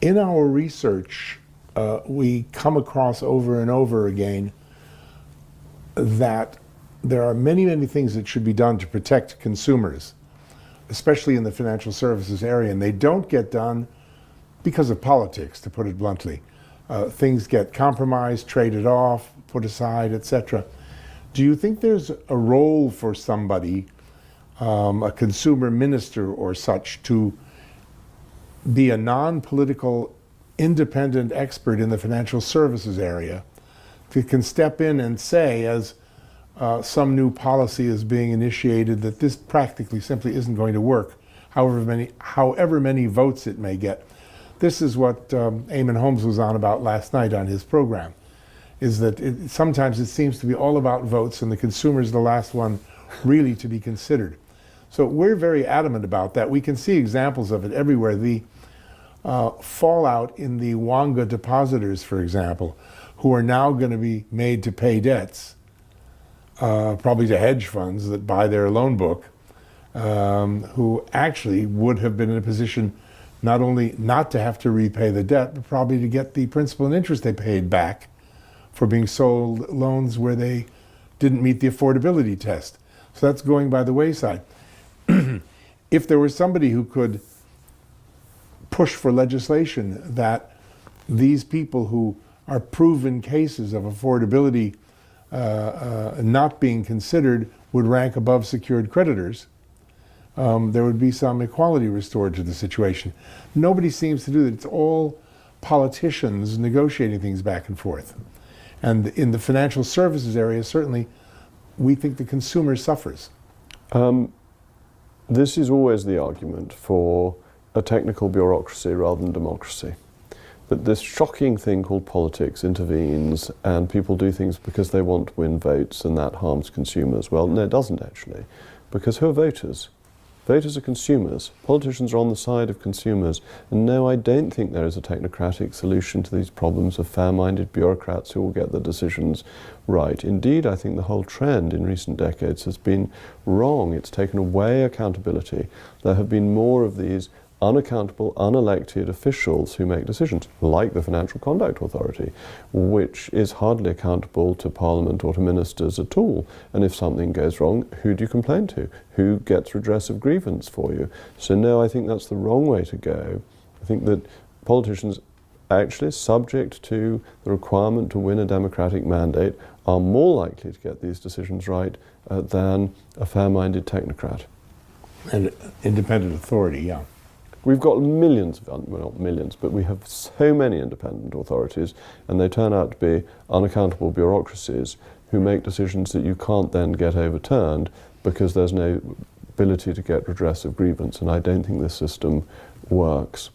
In our research, we come across over and over again that there are many, many things that should be done to protect consumers, especially in the financial services area, and they don't get done because of politics, to put it bluntly. Things get compromised, traded off, put aside, etc. Do you think there's a role for somebody, a consumer minister or such, to be a non-political, independent expert in the financial services area, who can step in and say, as some new policy is being initiated, that this practically simply isn't going to work, however many votes it may get? This is what Eamon Holmes was on about last night on his program, is that sometimes it seems to be all about votes and the consumer is the last one really to be considered. So we're very adamant about that. We can see examples of it everywhere. The fallout in the Wonga depositors, for example, who are now going to be made to pay debts, probably to hedge funds that buy their loan book, who actually would have been in a position not only not to have to repay the debt, but probably to get the principal and interest they paid back for being sold loans where they didn't meet the affordability test. So that's going by the wayside. If there was somebody who could push for legislation that these people who are proven cases of affordability not being considered would rank above secured creditors, there would be some equality restored to the situation. Nobody seems to do that. It's all politicians negotiating things back and forth. And in the financial services area, certainly, we think the consumer suffers. This is always the argument for a technical bureaucracy rather than democracy. That this shocking thing called politics intervenes and people do things because they want to win votes and that harms consumers. Well, no, it doesn't actually, because who are voters? Voters are consumers. Politicians are on the side of consumers. And no, I don't think there is a technocratic solution to these problems of fair-minded bureaucrats who will get the decisions right. Indeed, I think the whole trend in recent decades has been wrong. It's taken away accountability. There have been more of these unaccountable, unelected officials who make decisions, like the Financial Conduct Authority, which is hardly accountable to Parliament or to ministers at all. And if something goes wrong, who do you complain to? Who gets redress of grievance for you? So no, I think that's the wrong way to go. I think that politicians, actually subject to the requirement to win a democratic mandate, are more likely to get these decisions right than a fair-minded technocrat. And independent authority, yeah. We've got millions, well not millions, but we have so many independent authorities, and they turn out to be unaccountable bureaucracies who make decisions that you can't then get overturned because there's no ability to get redress of grievance, and I don't think this system works.